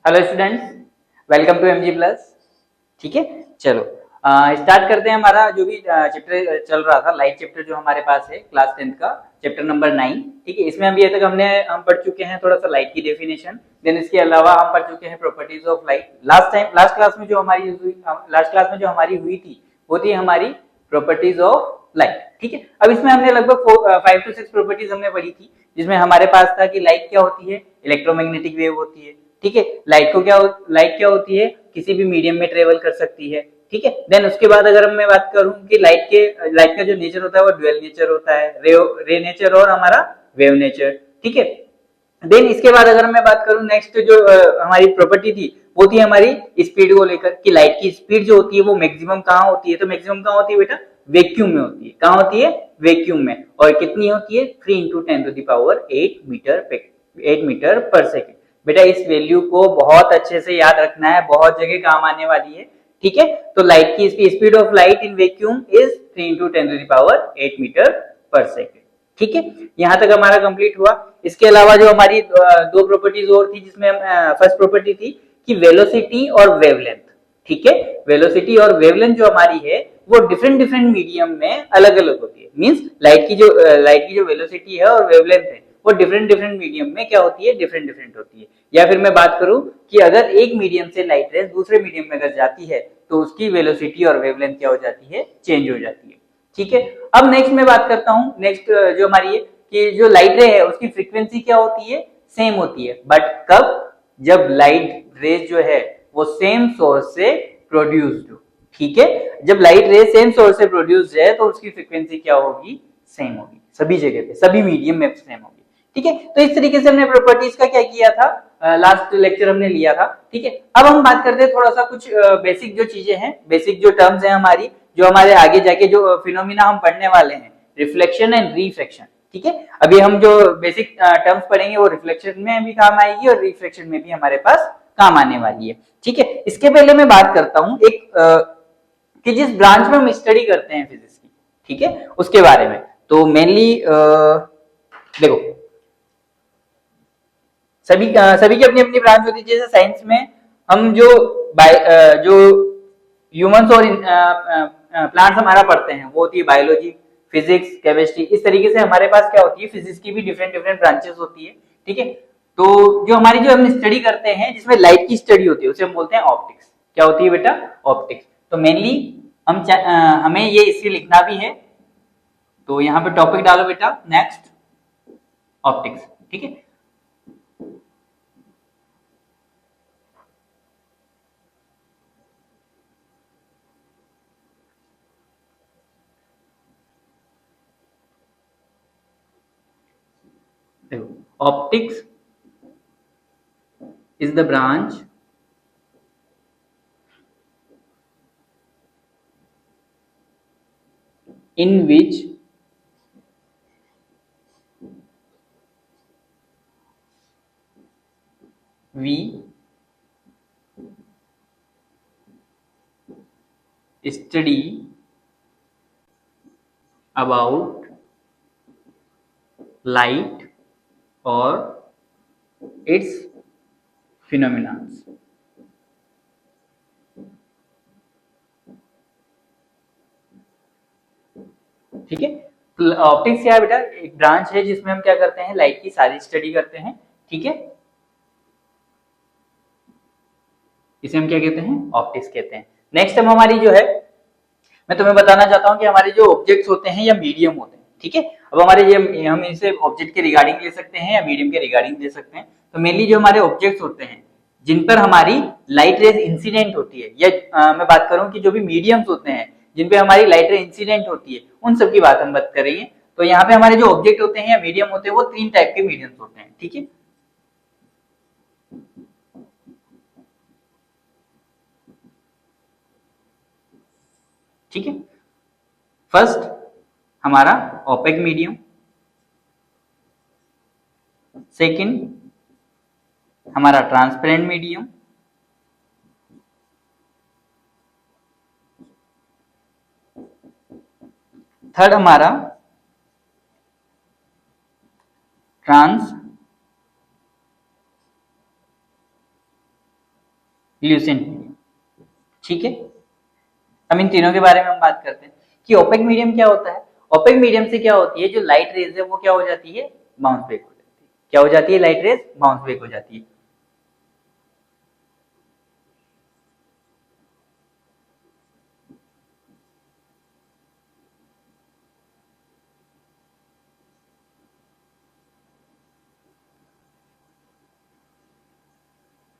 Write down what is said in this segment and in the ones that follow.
Hello students, welcome to MG plus. ठीक है, चलो स्टार्ट करते हैं। हमारा जो भी चैप्टर चल रहा था, लाइट चैप्टर जो हमारे पास है क्लास 10th का चैप्टर नंबर 9। ठीक है, इसमें अभी तक हम पढ़ चुके हैं थोड़ा सा लाइट की डेफिनेशन। देन इसके अलावा हम पढ़ चुके हैं properties of light. Last class में जो हमारी हुई थी वो थी हमारी प्रॉपर्टीज ऑफ लाइट। ठीक है, अब इसमें हमने लगभग 5 to 6 प्रॉपर्टीज हमने पढ़ी थी, जिसमें हमारे पास था कि लाइट क्या होती है, इलेक्ट्रोमैग्नेटिक वेव होती है। ठीक है, लाइट क्या होती है, किसी भी मीडियम में ट्रेवल कर सकती है। ठीक है, देन उसके बाद अगर मैं बात करूं कि लाइट का जो नेचर होता है वो ड्यूअल नेचर होता है, रे नेचर और हमारा वेव नेचर। ठीक है, देन इसके बाद अगर मैं बात करूं नेक्स्ट जो हमारी प्रॉपर्टी थी वो थी हमारी स्पीड को लेकर, कि लाइट की स्पीड जो होती है वो मैक्सिमम कहाँ होती है, तो मैक्सिमम कहाँ होती है बेटा, वैक्यूम में होती है। कहाँ होती है, वैक्यूम में। और कितनी होती है, 3 into 10⁸ मीटर पर सेकेंड। बेटा इस वैल्यू को बहुत अच्छे से याद रखना है, बहुत जगह काम आने वाली है। ठीक है, तो लाइट की speed of light in vacuum is 3 into 10⁸ metre per second. ठीक है, यहां तक हमारा कंप्लीट हुआ। इसके अलावा जो हमारी दो प्रॉपर्टीज और थी, जिसमें हम फर्स्ट प्रॉपर्टी थी कि वेलोसिटी और वेवलेंथ। ठीक है, वेलोसिटी और वेवलेंथ जो हमारी है वो डिफरेंट डिफरेंट मीडियम में अलग अलग होती है। मींस लाइट की जो वेलोसिटी है और वेवलेंथ है वो डिफरेंट डिफरेंट मीडियम में क्या होती है, डिफरेंट डिफरेंट होती है। या फिर मैं बात करूं कि अगर एक मीडियम से लाइट रेज दूसरे मीडियम में अगर जाती है तो उसकी वेलोसिटी और वेवलेंथ क्या हो जाती है, चेंज हो जाती है। ठीक है, अब नेक्स्ट मैं बात करता हूं, नेक्स्ट जो हमारी है कि जो लाइट रे है उसकी फ्रीक्वेंसी क्या होती है, सेम होती है। बट कब, जब लाइट रेज जो है वो सेम सोर्स से प्रोड्यूस्ड हो। ठीक है, जब लाइट रे सेम सोर्स से प्रोड्यूस्ड है तो उसकी फ्रीक्वेंसी क्या होगी, सेम होगी। सभी जगह पे, सभी मीडियम में सेम होगी। ठीक है, तो इस तरीके से हमने प्रॉपर्टीज का क्या किया था, लास्ट लेक्चर हमने लिया था। ठीक है, अब हम बात करते हैं थोड़ा सा कुछ बेसिक जो चीजें हैं, बेसिक जो टर्म्स हैं हमारी, जो हमारे आगे जाके जो फिनोमिना हम पढ़ने वाले हैं, रिफ्लेक्शन एंड रिफ्रैक्शन। ठीक है, अभी हम जो बेसिक टर्म्स पढ़ेंगे वो रिफ्लेक्शन में भी काम आएगी और रिफ्रैक्शन में भी हमारे पास काम आने वाली है। ठीक है, इसके पहले मैं बात करता हूं एक कि जिस ब्रांच में हम स्टडी करते हैं फिजिक्स की, ठीक है, उसके बारे में। तो मेनली देखो, सभी की अपनी अपनी ब्रांच होती है। जैसे साइंस में हम जो ह्यूमंस और प्लांट्स हमारा पढ़ते हैं वो होती है बायोलॉजी, फिजिक्स, केमिस्ट्री। इस तरीके से हमारे पास क्या होती है, फिजिक्स की भी डिफरेंट डिफरेंट ब्रांचेस होती है। ठीक है, तो जो हम स्टडी करते हैं जिसमें लाइट की स्टडी होती है उसे हम बोलते हैं ऑप्टिक्स। क्या होती है बेटा, ऑप्टिक्स। तो मेनली हमें ये इसलिए लिखना भी है, तो यहाँ पे टॉपिक डालो बेटा, नेक्स्ट ऑप्टिक्स। ठीक है, optics is the branch in which we study about light or its phenomena। ठीक है, ऑप्टिक्स क्या है बेटा, एक ब्रांच है जिसमें हम क्या करते हैं, लाइट की सारी स्टडी करते हैं। ठीक है, इसे हम क्या कहते हैं, ऑप्टिक्स कहते हैं। नेक्स्ट हम हमारी जो है, मैं तुम्हें बताना चाहता हूं कि हमारे जो ऑब्जेक्ट्स होते हैं या मीडियम होते हैं। ठीक है, अब हमारे ये हम इसे ऑब्जेक्ट के रिगार्डिंग ले सकते हैं या मीडियम के रिगार्डिंग ले सकते हैं। तो मेनली जो हमारे ऑब्जेक्ट्स होते हैं जिन पर हमारी लाइट रेज इंसिडेंट होती है, या मैं बात करूं कि जो भी मीडियम्स होते हैं जिन पे हमारी लाइट रेज इंसिडेंट होती है, उन सब की बात हम बात करेंगे। तो यहाँ पे हमारे जो ऑब्जेक्ट होते हैं या मीडियम होते हैं वो 3 टाइप के मीडियम्स होते हैं। ठीक है, ठीक है, फर्स्ट हमारा ओपेक मीडियम, सेकंड हमारा ट्रांसपेरेंट मीडियम, थर्ड हमारा ल्यूसेंट मीडियम, ठीक है। हम इन तीनों के बारे में हम बात करते हैं कि ओपेक मीडियम क्या होता है। ओपेक मीडियम से क्या होती है, जो लाइट रेज है वो क्या हो जाती है, बाउंस बैक हो जाती है। क्या हो जाती है, लाइट रेज बाउंस बैक हो जाती है।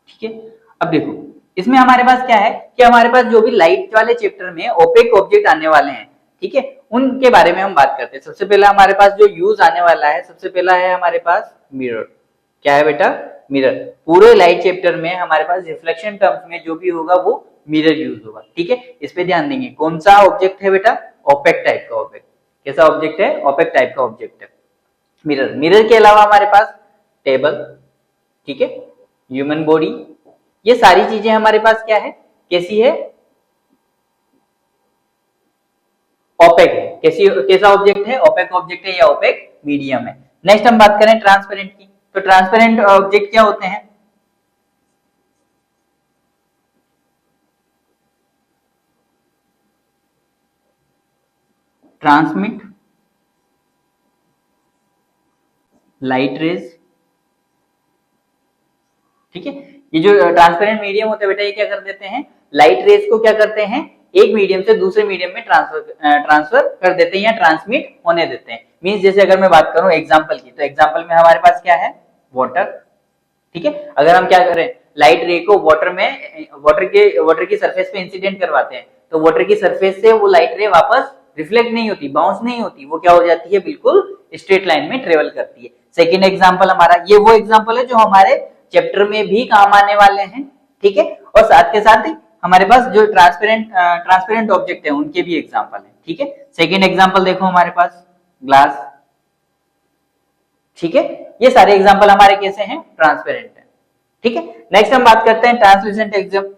ठीक है, अब देखो इसमें हमारे पास क्या है कि हमारे पास जो भी लाइट वाले चैप्टर में ओपेक ऑब्जेक्ट आने वाले हैं, ठीक है, उनके बारे में हम बात करते हैं। सबसे पहला हमारे पास जो यूज आने वाला है, सबसे पहला है हमारे पास मिरर। क्या है बेटा, मिरर। पूरे लाइट चैप्टर में हमारे पास रिफ्लेक्शन टर्म्स में जो भी होगा वो मिरर यूज होगा, ठीक है। इस पे ध्यान देंगे। कौन सा ऑब्जेक्ट है बेटा, ओपेक टाइप का ऑब्जेक्ट। कैसा ऑब्जेक्ट है, ओपेक टाइप का ऑब्जेक्ट है मिरर। मिरर के अलावा हमारे पास टेबल, ठीक है, ह्यूमन बॉडी, ये सारी चीजें हमारे पास क्या है, कैसी है, ओपेक है। कैसी, कैसा ऑब्जेक्ट है, ओपेक ऑब्जेक्ट है या ओपेक मीडियम है। नेक्स्ट हम बात करें ट्रांसपेरेंट की, तो ट्रांसपेरेंट ऑब्जेक्ट क्या होते हैं, ट्रांसमिट लाइट रेज, ठीक है। ये जो ट्रांसपेरेंट मीडियम होते हैं बेटा, ये क्या कर देते हैं, लाइट रेज को क्या करते हैं, एक मीडियम से दूसरे मीडियम में ट्रांसफर कर देते हैं या ट्रांसमिट होने देते हैं। मींस जैसे अगर मैं बात करूं एग्जांपल की, तो एग्जांपल में हमारे पास क्या है, वाटर, ठीक है। अगर हम क्या करें, लाइट रे को वाटर में, वाटर की सरफेस पे इंसिडेंट करवाते हैं, तो वाटर की सरफेस से वो लाइट रे वापस रिफ्लेक्ट नहीं होती, बाउंस नहीं होती, वो क्या हो जाती है, बिल्कुल स्ट्रेट लाइन में ट्रेवल करती है। सेकेंड एग्जाम्पल हमारा, ये वो एग्जाम्पल है जो हमारे चैप्टर में भी काम आने वाले हैं, ठीक है। और साथ के साथ ही हमारे पास जो ट्रांसपेरेंट ऑब्जेक्ट है उनके भी एग्जाम्पल है, ठीक है। सेकेंड एग्जाम्पल देखो हमारे पास ग्लास, ठीक है। ये सारे एग्जाम्पल हमारे कैसे हैं, ट्रांसपेरेंट है, ठीक है। नेक्स्ट हम बात करते हैं ट्रांसलूसेंट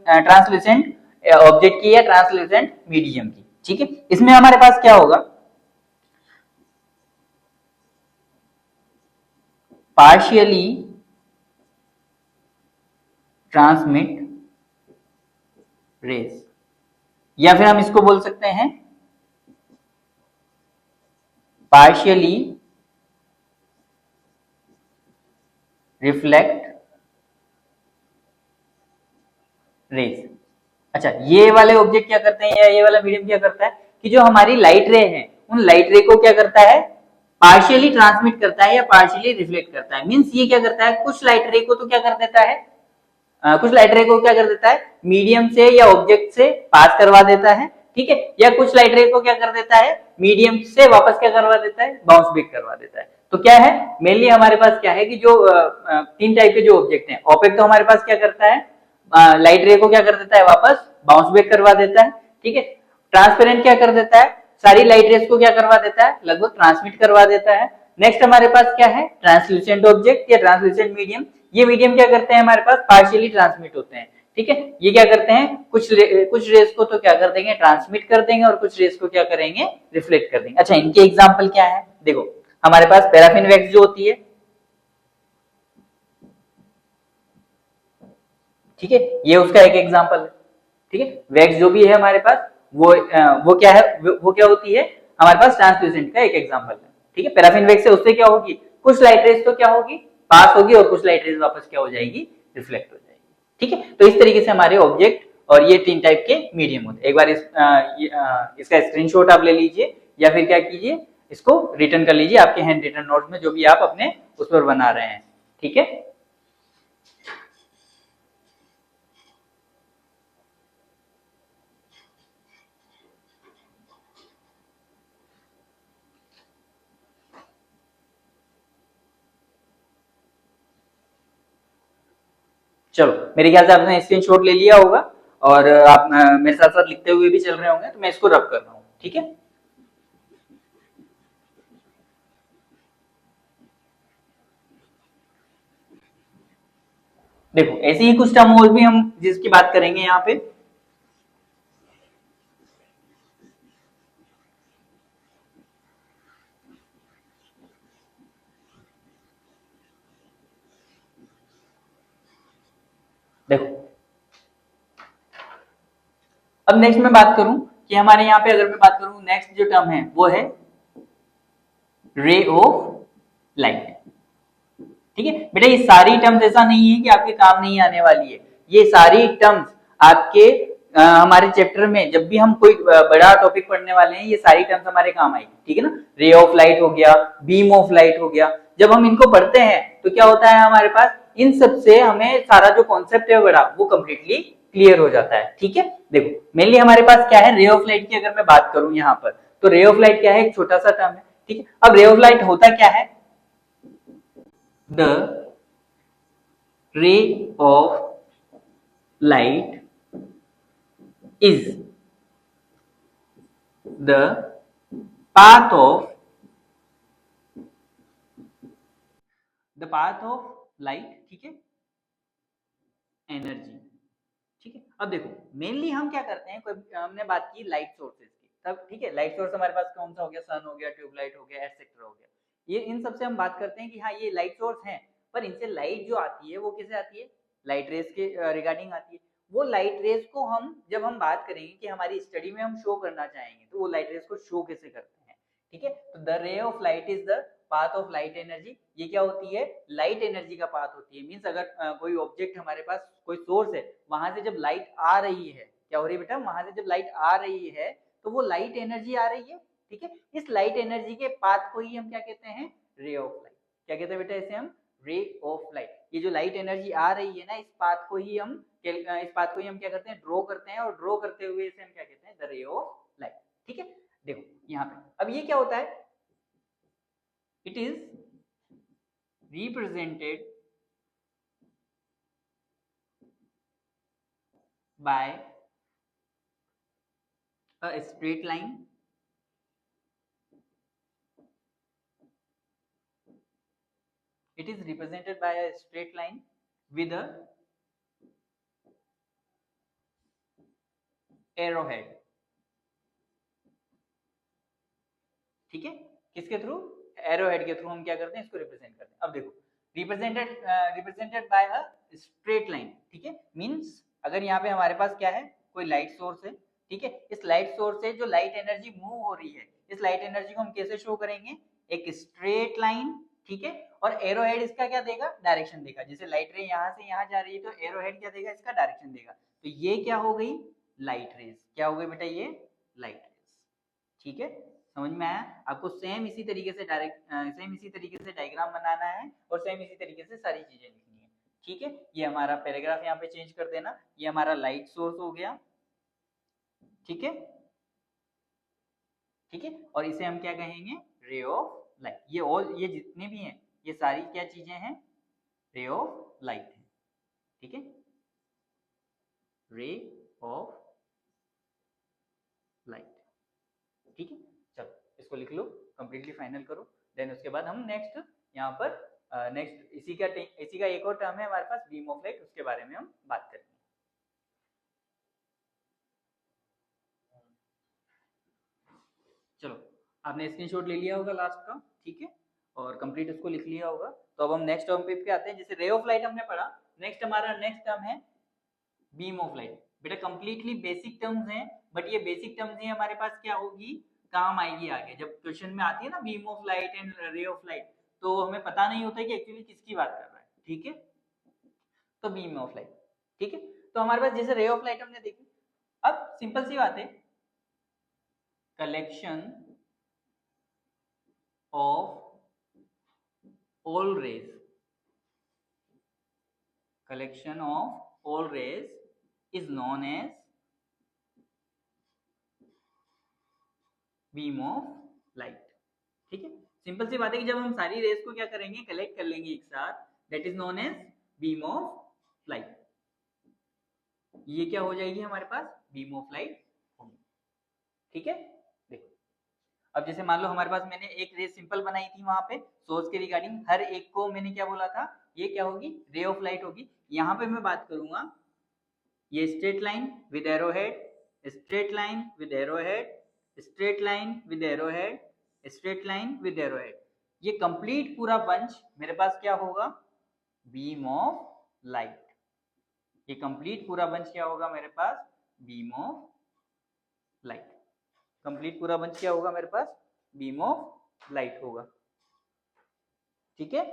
ट्रांसलूसेंट ऑब्जेक्ट की या ट्रांसलूसेंट मीडियम की, ठीक है। इसमें हमारे पास क्या होगा, पार्शियली ट्रांसमिट रेज, या फिर हम इसको बोल सकते हैं पार्शियली रिफ्लेक्ट रेज। अच्छा, ये वाले ऑब्जेक्ट क्या करते हैं या ये वाला मीडियम क्या करता है कि जो हमारी लाइट रे है, उन लाइट रे को क्या करता है, पार्शियली ट्रांसमिट करता है या पार्शियली रिफ्लेक्ट करता है। मींस ये क्या करता है, कुछ लाइट रे को तो क्या कर देता है, कुछ लाइट रे को क्या कर देता है, मीडियम से या ऑब्जेक्ट से पास करवा देता है, ठीक है। या कुछ लाइट रे को क्या कर देता है, मीडियम से वापस क्या करवा देता है, बाउंस बैक करवा देता है। तो क्या है, मेनली हमारे पास क्या है कि जो तीन टाइप के जो ऑब्जेक्ट हैं, ओपेक तो हमारे पास क्या करता है, लाइट रे को क्या कर देता है, वापस बाउंस बैक करवा देता है, ठीक है। ट्रांसपेरेंट क्या कर देता है, सारी लाइट रेस को क्या करवा देता है, लगभग ट्रांसमिट करवा देता है। नेक्स्ट हमारे पास क्या है, ट्रांसल्यूसेंट ऑब्जेक्ट या ट्रांसल्यूसेंट मीडियम। ये मीडियम क्या करते हैं, हमारे पास पार्शियली ट्रांसमिट होते हैं, ठीक है। ये क्या करते हैं, कुछ रेस को तो क्या कर देंगे, ट्रांसमिट कर देंगे, और कुछ रेस को क्या करेंगे, रिफ्लेक्ट कर देंगे। अच्छा, इनके एग्जाम्पल क्या है, देखो हमारे पास पैराफिन वैक्स जो होती है, ठीक है, ये उसका एक एग्जाम्पल है, ठीक है। वैक्स जो भी है हमारे पास, वो क्या है, वो क्या होती है, हमारे पास ट्रांसल्यूसेंट का एक एग्जाम्पल है, ठीक है। पैराफिन वैक्स से उससे क्या होगी, कुछ लाइट रेज तो क्या होगी, पास होगी, और कुछ लाइट रेज वापस क्या हो जाएगी, रिफ्लेक्ट हो जाएगी, ठीक है। तो इस तरीके से हमारे ऑब्जेक्ट और ये तीन टाइप के मीडियम होते हैं। एक बार इसका स्क्रीनशॉट आप ले लीजिए, या फिर क्या कीजिए, इसको रिटर्न कर लीजिए आपके हैंड रिटन नोट्स में जो भी आप अपने उस पर बना रहे हैं, ठीक है। चलो, मेरे ख्याल से आपने स्क्रीनशॉट ले लिया होगा, और आप मेरे साथ साथ लिखते हुए भी चल रहे होंगे, तो मैं इसको रब कर रहा हूँ, ठीक है। देखो ऐसे ही कुछ टर्म और भी हम जिसकी बात करेंगे यहाँ पे, देखो अब नेक्स्ट मैं बात करूं कि हमारे यहाँ पे अगर मैं बात करूं नेक्स्ट जो टर्म है वो है रे ऑफ लाइट। ठीक है बेटा, ये सारी टर्म्स ऐसा नहीं है कि आपके काम नहीं आने वाली है, ये सारी टर्म्स आपके हमारे चैप्टर में जब भी हम कोई बड़ा टॉपिक पढ़ने वाले हैं ये सारी टर्म्स हमारे काम आएगी। ठीक है ना, रे ऑफ लाइट हो गया, बीम ऑफ लाइट हो गया, जब हम इनको पढ़ते हैं तो क्या होता है हमारे पास इन सब से हमें सारा जो कॉन्सेप्ट है बड़ा वो कंप्लीटली क्लियर हो जाता है। ठीक है, देखो मेनली हमारे पास क्या है, रे ऑफ लाइट की अगर मैं बात करूं यहाँ पर, तो रे ऑफ लाइट क्या है, एक छोटा सा टर्म है। ठीक है, अब रे ऑफ लाइट होता क्या है, the ray of light is the path of light। ठीक है, एनर्जी। ठीक है, अब देखो मेनली हम क्या करते हैं, कोई हमने बात की लाइट सोर्सेज की तब, ठीक है, लाइट सोर्स हमारे पास कौन सा हो गया, सन हो गया, ट्यूबलाइट हो गया, एटसेट्रा हो गया, ये इन सब से हम बात करते हैं कि हाँ ये लाइट सोर्स हैं, पर इनसे लाइट जो आती है वो किसे आती है, लाइट रेस के रिगार्डिंग आती है। वो लाइट रेस को हम जब हम बात करेंगे कि हमारी स्टडी में हम शो करना चाहेंगे तो वो लाइट रेस को शो कैसे करते हैं। ठीक है, तो द रे of light is the path of light energy. ये क्या होती है, लाइट एनर्जी का पाथ होती है। मींस अगर कोई ऑब्जेक्ट हमारे पास कोई सोर्स है, वहां से जब लाइट आ रही है, क्या हो रही है बेटा, वहां से जब लाइट आ रही है तो वो लाइट एनर्जी आ रही है। ठीक है, इस लाइट एनर्जी के पाथ को ही हम क्या कहते हैं, रे ऑफ लाइट। क्या कहते हैं बेटा इसे हम, रे ऑफ लाइट। ये जो लाइट एनर्जी आ रही है ना, इस पाथ को ही हम क्या करते हैं, ड्रॉ करते हैं, और ड्रॉ करते हुए इसे हम क्या कहते हैं, द रे ऑफ लाइट। ठीक है, देखो यहाँ पे अब ये क्या होता है, it is represented by a straight line it is represented by a straight line with a arrowhead। ठीक है, किसके थ्रू, एरोहेड के थ्रू हम क्या करते हैं, इसको रिप्रेजेंट करते हैं। अब देखो represented by a straight line. ठीक है, मींस अगर यहाँ पे हमारे पास क्या है, कोई लाइट सोर्स है। ठीक है, इस लाइट सोर्स से जो लाइट एनर्जी मूव हो रही है, इस लाइट एनर्जी को हम कैसे शो करेंगे, एक स्ट्रेट लाइन। ठीक है, और एरोहेड इसका क्या देगा, डायरेक्शन देगा। जैसे लाइट रे यहाँ से यहाँ जा रही है तो एरोहेड क्या देगा, इसका डायरेक्शन देगा। तो ये क्या हो गई, लाइट रेज। क्या हो गई बेटा, ये लाइट रेज। ठीक है, समझ में आया आपको, सेम इसी तरीके से डायग्राम बनाना है और सेम इसी तरीके से सारी चीजें लिखनी है। ठीक है, ये हमारा पैराग्राफ यहाँ पे चेंज कर देना, ये हमारा लाइट सोर्स हो गया। ठीक है, ठीक है, और इसे हम क्या कहेंगे, रे ऑफ लाइट। ये जितने भी हैं ये सारी क्या चीजें हैं, रे ऑफ लाइट है। ठीक है, रे ऑफ लाइट। ठीक है, चलो इसको लिख लो, कंप्लीटली फाइनल करो, देन उसके बाद हम नेक्स्ट यहाँ पर नेक्स्ट इसी का एक और टर्म है हमारे पास, बीम ऑफ लाइट, उसके बारे में हम बात करेंगे। चलो आपने स्क्रीनशॉट ले लिया होगा लास्ट का, ठीक है, और कंप्लीट उसको लिख लिया होगा। तो अब हम नेक्स्ट टर्म पे आते हैं। जैसे रे ऑफ लाइट हमने पढ़ा, नेक्स्ट हमारा नेक्स्ट टर्म है बीम ऑफ लाइट। बेटा कंप्लीटली बेसिक टर्म्स हैं, बट ये बेसिक टर्म्स ही हमारे पास क्या होगी, काम आएगी आगे जब क्वेश्चन में आती है ना, बीम ऑफ लाइट एंड रे ऑफ लाइट, तो हमें पता नहीं होता है कि एक्चुअली किसकी बात कर रहा है। ठीक है, तो बीम ऑफ लाइट। ठीक है, तो हमारे पास जैसे रे ऑफ लाइट हमने देखी, अब सिंपल सी बात है, collection of all rays, collection of all rays is known as beam of light। ठीक है, सिंपल सी बात है कि जब हम सारी रेस को क्या करेंगे, कलेक्ट कर लेंगे एक साथ, that is known as beam of light. ये क्या हो जाएगी हमारे पास, बीम ऑफ लाइट होगी। ठीक है, देखो अब जैसे मान लो हमारे पास मैंने एक रेस सिंपल बनाई थी, वहां पे सोर्स के रिगार्डिंग हर एक को मैंने क्या बोला था, ये क्या होगी, रे ऑफ लाइट होगी। यहाँ पे मैं बात करूंगा, ये straight line with arrowhead, straight line with arrowhead, straight line with arrowhead, straight line with arrowhead, ये कंप्लीट पूरा बंच मेरे पास क्या होगा, बीम ऑफ लाइट। ये कंप्लीट पूरा बंच क्या होगा मेरे पास, बीम ऑफ लाइट। कंप्लीट पूरा बंच क्या होगा मेरे पास, बीम ऑफ लाइट होगा। ठीक है,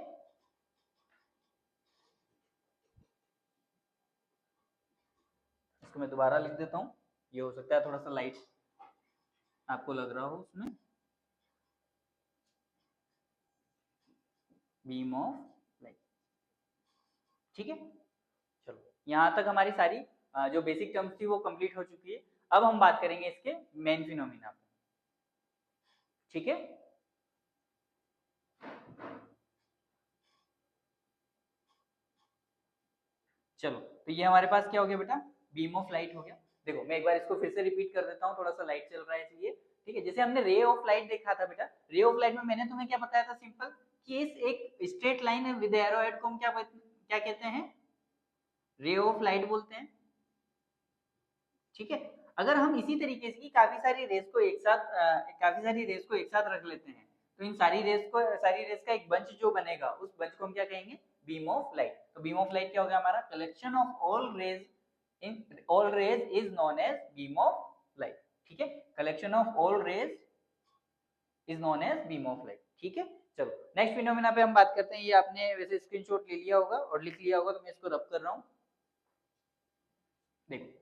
इसको मैं दोबारा लिख देता हूं, ये हो सकता है थोड़ा सा लाइट आपको लग रहा हो उसमें, बीम ऑफ लाइट। ठीक है, चलो यहां तक हमारी सारी जो बेसिक टर्म्स थी वो कंप्लीट हो चुकी है। अब हम बात करेंगे इसके मेन फिनोमिना पे। ठीक है, चलो तो ये हमारे पास क्या हो गया बेटा, बीम ऑफ लाइट हो गया। देखो मैं एक बार इसको फिर से रिपीट कर देता हूँ, थोड़ा सा लाइट चल रहा है इसलिए। ठीक है, जैसे हमने रे ऑफ लाइट देखा था बेटा, रे ऑफ लाइट में मैंने तुम्हें क्या बताया था, सिंपल, कि इस एक स्ट्रेट लाइन है विद एरो हेड को हम क्या कहते हैं, रे ऑफ लाइट बोलते हैं। ठीक है, अगर हम इसी तरीके से काफी सारी रेस को एक साथ रख लेते हैं, तो इन सारी रेस का एक बंच जो बनेगा, उस बंच को हम क्या कहेंगे, बीम ऑफ लाइट। तो बीम ऑफ लाइट क्या हो गया हमारा, collection of all rays is known as beam of light. ठीक है, collection of all rays is known as beam of light. ठीक है, चलो नेक्स्ट फिनोमेना पे हम बात करते हैं। ये आपने वैसे स्क्रीनशॉट ले लिया होगा और लिख लिया होगा, तो मैं इसको रब कर रहा हूं। देखो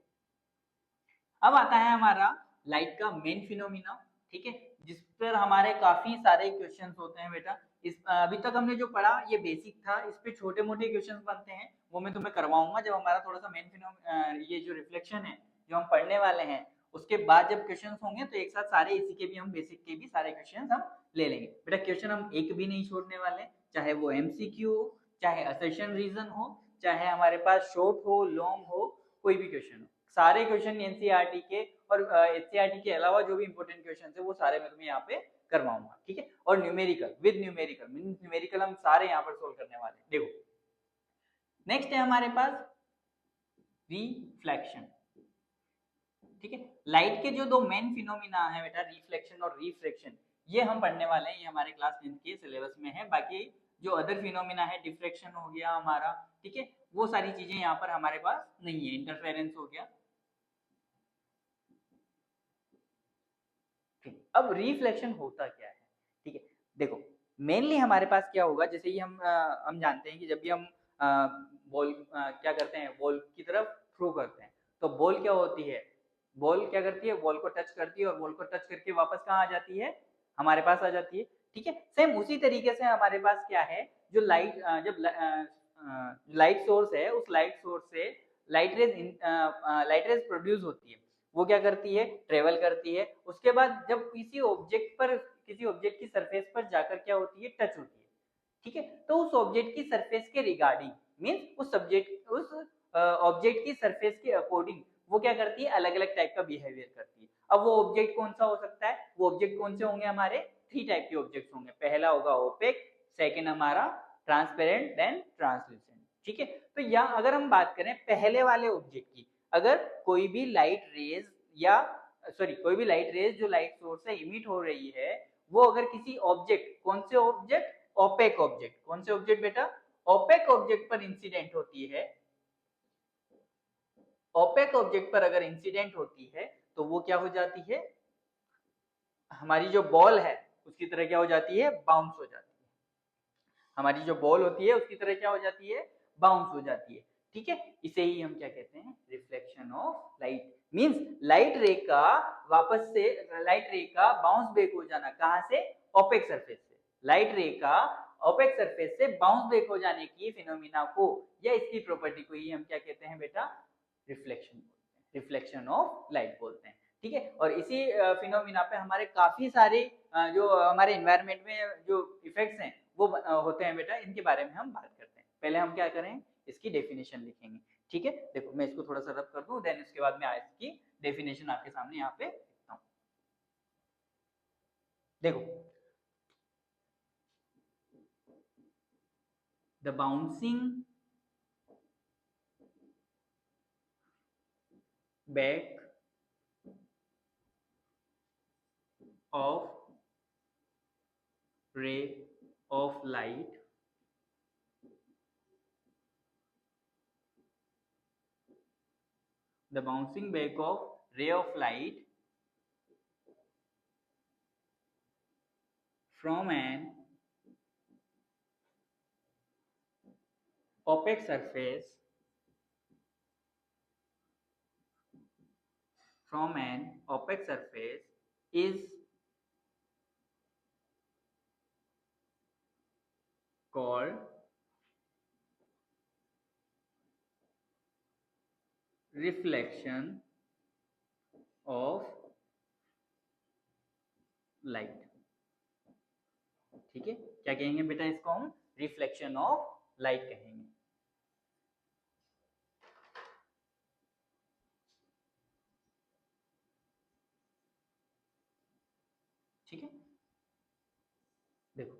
अब आता है हमारा लाइट का मेन फिनोमिना। ठीक है, जिस पर हमारे काफी सारे क्वेश्चंस होते हैं बेटा। इस अभी तक हमने जो पढ़ा ये बेसिक था, इस पे छोटे मोटे क्वेश्चंस बनते हैं, वो मैं तुम्हें करवाऊंगा जब हमारा थोड़ा सा मेन फिनोमिना, ये जो रिफ्लेक्शन है जो हम पढ़ने वाले हैं, उसके बाद जब क्वेश्चंस होंगे तो एक साथ सारे इसी के भी हम बेसिक के भी सारे क्वेश्चंस हम ले लेंगे। बेटा क्वेश्चन हम एक भी नहीं छोड़ने वाले, चाहे वो एमसीक्यू हो, चाहे असर्शन रीजन हो, चाहे हमारे पास शॉर्ट हो लॉन्ग हो, कोई भी क्वेश्चन हो, सारे क्वेश्चन एनसीईआरटी के और एनसीईआरटी के अलावा जो भी इंपॉर्टेंट क्वेश्चन है वो सारे मैं तुम्हें यहाँ पे करवाऊंगा। ठीक है, और न्यूमेरिकल विद न्यूमेरिकल हम सारे यहाँ पर सोल्व करने वाले हैं। देखो नेक्स्ट है हमारे पास रिफ्लेक्शन। ठीक है, लाइट के जो दो मेन फिनोमिना है बेटा, रिफ्लेक्शन और रिफ्रैक्शन, ये हम पढ़ने वाले हैं, ये हमारे क्लास 10 के सिलेबस में है। बाकी जो अदर फिनोमिना है, डिफ्रैक्शन हो गया हमारा, ठीक है, वो सारी चीजें यहाँ पर हमारे पास नहीं है, इंटरफेरेंस हो गया। ठीक, अब रिफ्लेक्शन होता क्या है। ठीक है, देखो मेनली हमारे पास क्या होगा, जैसे ही हम जानते हैं कि जब भी हम बॉल क्या करते हैं, बॉल की तरफ थ्रो करते हैं, तो बॉल क्या होती है, बॉल क्या करती है, बॉल को टच करती है और बॉल को टच करके वापस कहाँ आ जाती है, हमारे पास आ जाती है। ठीक है, सेम उसी तरीके से हमारे पास क्या है, जो लाइट जब लाइट सोर्स है, उस लाइट सोर्स से लाइट रेज प्रोड्यूस होती है, वो क्या करती है, ट्रेवल करती है, उसके बाद जब किसी ऑब्जेक्ट की सरफेस पर जाकर क्या होती है, टच होती है। ठीक है, तो उस ऑब्जेक्ट की सरफेस के रिगार्डिंग, मींस उस ऑब्जेक्ट की सरफेस के अकॉर्डिंग वो क्या करती है, अलग अलग टाइप का बिहेवियर करती है। अब वो ऑब्जेक्ट कौन सा हो सकता है, वो ऑब्जेक्ट कौन से होंगे, हमारे 3 टाइप के ऑब्जेक्ट होंगे। पहला होगा ओपेक, सेकेंड हमारा ट्रांसपेरेंट, देन ट्रांसल्यूसेंट। ठीक है, तो यहाँ अगर हम बात करें पहले वाले ऑब्जेक्ट की, अगर कोई भी लाइट रेज या कोई भी लाइट रेज जो लाइट सोर्स से इमिट हो रही है, वो अगर किसी ऑब्जेक्ट, कौन से ऑब्जेक्ट, ओपेक ऑब्जेक्ट, कौन से ऑब्जेक्ट बेटा, ओपेक ऑब्जेक्ट पर इंसिडेंट होती है, ओपेक ऑब्जेक्ट पर अगर इंसिडेंट होती है, तो वो क्या हो जाती है, हमारी जो बॉल है उसकी तरह क्या हो जाती है, बाउंस हो जाती है। हमारी जो बॉल होती है उसकी तरह क्या हो जाती है, बाउंस हो जाती है। ठीक है, इसे ही हम क्या कहते हैं, reflection of light. Means light रे का बाउंस बैक हो जाना, कहां से, ओपेक सरफेस से, लाइट रे का ओपेक सरफेस से बाउंस बैक हो जाने की फिनोमिना को या इसकी प्रॉपर्टी को ही हम क्या कहते हैं बेटा, रिफ्लेक्शन बोलते हैं, रिफ्लेक्शन ऑफ लाइट बोलते हैं। ठीक है, और इसी फिनोमिना पे हमारे काफी सारे जो हमारे एनवायरनमेंट में जो इफेक्ट्स हैं वो होते हैं बेटा, इनके बारे में हम बात करते हैं। पहले हम क्या करें, इसकी डेफिनेशन लिखेंगे। ठीक है, देखो मैं इसको थोड़ा सा रब कर दूं, देन इसके बाद में इसकी डेफिनेशन आपके सामने यहाँ पे लिखता हूँ। देखो the bouncing back of ray of light the bouncing back of ray of light from an opaque surface is called reflection of light। ठीक है, क्या कहेंगे बेटा इसको हम रिफ्लेक्शन ऑफ लाइट कहेंगे। ठीक है, देखो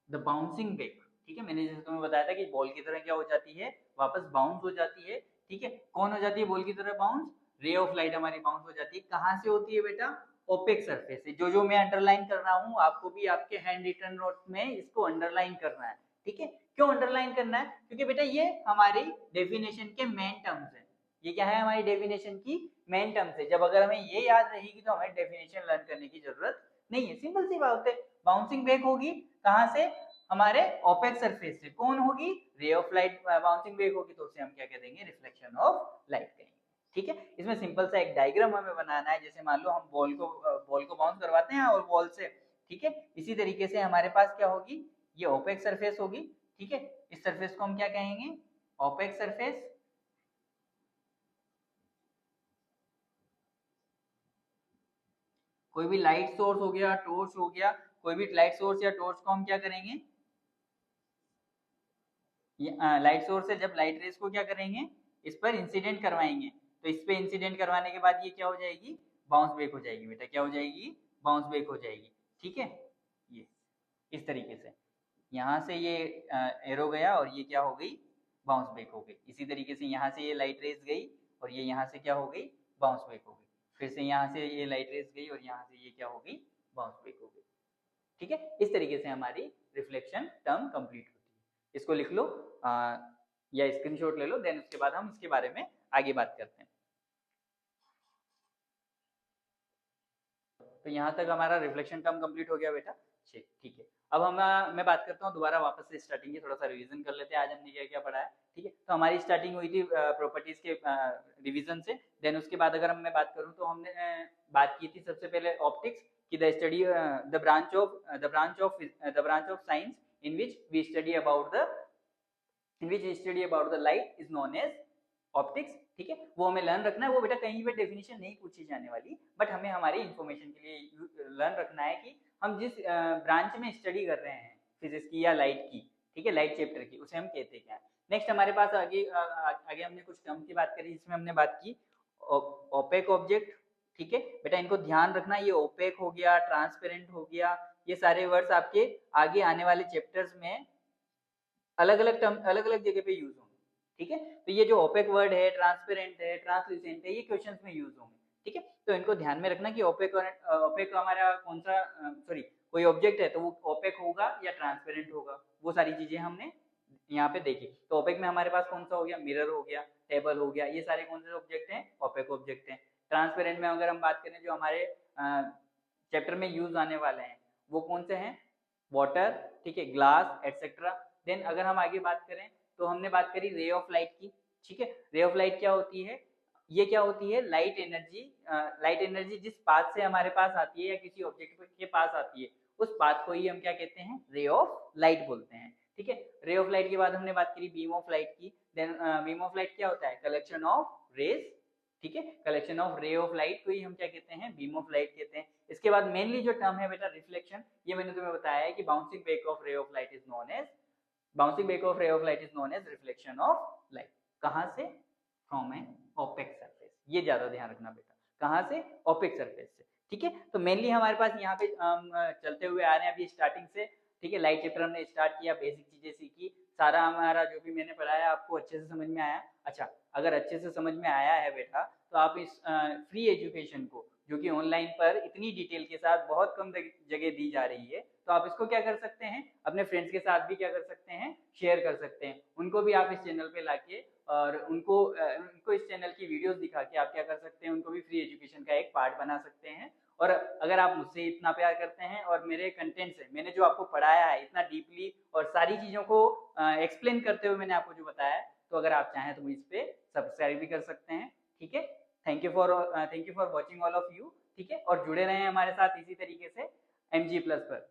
द बाउंसिंग बैक, ठीक है, मैंने जैसे तुम्हें बताया था कि बॉल की तरह क्या हो जाती है, वापस बाउंस हो जाती है। ठीक है, कौन हो जाती है बॉल की तरह बाउंस? रे ऑफ लाइट हमारी बाउंस हो जाती है। कहां से होती है बेटा? ओपेक सरफेस से। जो मैं अंडरलाइन कर रहा हूं, आपको भी आपके हैंड रिटन नोट में इसको अंडरलाइन करना है। ठीक है, क्यों अंडरलाइन करना है? क्योंकि बेटा ये हमारी डेफिनेशन के मेन टर्म्स है। ये क्या है? हमारी डेफिनेशन की मेन टर्म्स है। जब अगर हमें ये याद रहेगी तो हमें डेफिनेशन लर्न करने की जरूरत नहीं है। सिंपल सी बात है। बाउंसिंग बैक होगी कहां से? हमारे ओपेक सरफेस से। कौन होगी? रे ऑफ लाइट बाउंसिंग बैक होगी, तो उसे हम क्या कह देंगे? रिफ्लेक्शन ऑफ लाइट कहेंगे। ठीक है, इसमें सिंपल सा एक डायग्राम हमें बनाना है। जैसे मान लो हम बॉल को बाउंस करवाते हैं और बॉल से, ठीक है, इसी तरीके से हमारे पास क्या होगी? ये ओपेक सरफेस होगी। ठीक है, इस सरफेस को हम क्या कहेंगे? Opaque surface. कोई भी लाइट सोर्स हो गया, टॉर्च हो गया, कोई भी लाइट सोर्स या टॉर्च को हम क्या करेंगे? लाइट सोर्स से जब लाइट रेस को क्या करेंगे? इस पर इंसिडेंट करवाएंगे। तो इस पे इंसिडेंट करवाने के बाद ये क्या हो जाएगी? बाउंस बैक हो जाएगी बेटा। क्या हो जाएगी? बाउंस बैक हो जाएगी। ठीक है, ये इस तरीके से यहाँ से ये एरो गया और ये क्या हो गई? बाउंस बैक हो गई। इसी तरीके से यहाँ से ये लाइट रेस गई और ये यहाँ से क्या हो गई? बाउंस बैक हो गई। फिर से यहाँ से ये लाइट रेस गई और यहाँ से ये क्या हो गई? बाउंस बैक हो गई। ठीक है, इस तरीके से हमारी रिफ्लेक्शन टर्म कंप्लीट होती है। इसको लिख लो या स्क्रीनशॉट ले लो, देन उसके बाद हम इसके बारे में आगे बात करते हैं। तो यहाँ तक हमारा रिफ्लेक्शन टर्म कंप्लीट हो गया बेटा। ठीक है, अब मैं बात करता हूँ दोबारा वापस से स्टार्टिंग की, थोड़ा सा रिवीजन कर लेते हैं आज हमने क्या क्या पढ़ा है। ठीक है, तो हमारी स्टार्टिंग हुई थी प्रॉपर्टीज के रिवीजन से। देन उसके बाद अगर मैं बात करूँ तो हमने बात की थी सबसे पहले ऑप्टिक्स की, the branch of science in which we study about the light is known as optics. ठीक है, वो हमें लर्न रखना है। वो बेटा कहीं पे डेफिनेशन नहीं पूछी जाने वाली, बट हमें हमारी इंफॉर्मेशन के लिए लर्न रखना है कि हम जिस ब्रांच में स्टडी कर रहे हैं फिजिक्स की या लाइट की, ठीक है, लाइट चैप्टर की, उसे हम कहते क्या है। नेक्स्ट हमारे पास आगे हमने कुछ टर्म की बात करी, जिसमें हमने बात की ओपेक ऑब्जेक्ट। ठीक है बेटा, इनको ध्यान रखना, ये ओपेक हो गया, ट्रांसपेरेंट हो गया, ये सारे वर्ड्स आपके आगे आने वाले चैप्टर्स में अलग अलग टर्म अलग अलग जगह पे यूज होंगे। ठीक है, तो ये जो ओपेक वर्ड है, ट्रांसपेरेंट है, ट्रांसल्यूसेंट है, ये क्वेश्चंस में यूज होंगे। ठीक है, तो इनको ध्यान में रखना कि ओपेक हमारा कौन सा, सॉरी, कोई ऑब्जेक्ट है तो वो ओपेक होगा या ट्रांसपेरेंट होगा, वो सारी चीजें हमने यहाँ पे देखी। तो ओपेक में हमारे पास कौन सा हो गया? मिरर हो गया, टेबल हो गया, ये सारे कौन से ऑब्जेक्ट हैं? ओपेक ऑब्जेक्ट हैं। ट्रांसपेरेंट में अगर हम बात करें जो हमारे चैप्टर में यूज आने वाले हैं, वो कौन से हैं? वाटर, ठीक है, ग्लास एटसेट्रा। देन अगर हम आगे बात करें तो हमने बात करी रे ऑफ लाइट की। ठीक है, रे ऑफ लाइट क्या होती है? ये क्या होती है? लाइट एनर्जी जिस पाथ से हमारे पास आती है या किसी ऑब्जेक्ट के पास आती है, उस पाथ को ही हम क्या कहते हैं? रे ऑफ लाइट बोलते हैं। ठीक है, रे ऑफ लाइट के बाद हमने बात करी बीम ऑफ लाइट की। देन बीम ऑफ लाइट क्या होता है? Collection of rays. ठीक है, collection of ray of light को ही हम क्या कहते हैं? बीम ऑफ लाइट कहते हैं। इसके बाद मेनली जो टर्म है बेटा रिफ्लेक्शन, ये मैंने तुम्हें बताया है कि bouncing back of ray of light is known as reflection of light. कहां से? From an opaque surface. ये ज्यादा ध्यान रखना बेटा, कहां से? ओपेक सरफेस से। ठीक है, तो मेनली हमारे पास यहाँ पे चलते हुए आ रहे हैं अभी स्टार्टिंग से। ठीक है, लाइट चैप्टर हमने स्टार्ट किया, बेसिक चीजें सीखी, सारा हमारा जो भी मैंने पढ़ाया आपको अच्छे से समझ में आया। अच्छा, अगर अच्छे से समझ में आया है बेटा, तो आप इस फ्री एजुकेशन को, जो कि ऑनलाइन पर इतनी डिटेल के साथ बहुत कम जगह दी जा रही है, तो आप इसको क्या कर सकते हैं? अपने फ्रेंड्स के साथ भी क्या कर सकते हैं? शेयर कर सकते हैं। उनको भी आप इस चैनल पे लाके और उनको इस चैनल की वीडियोस दिखा के आप क्या कर सकते हैं? उनको भी फ्री एजुकेशन का एक पार्ट बना सकते हैं और अगर आप मुझसे इतना प्यार करते हैं और मेरे कंटेंट से, मैंने जो आपको पढ़ाया है इतना डीपली और सारी चीजों को एक्सप्लेन करते हुए मैंने आपको जो बताया है, तो अगर आप चाहें तो इस पे सब्सक्राइब भी कर सकते हैं। ठीक है, thank you for watching all of you. ठीक है, और जुड़े रहें हमारे साथ इसी तरीके से MG+ पर।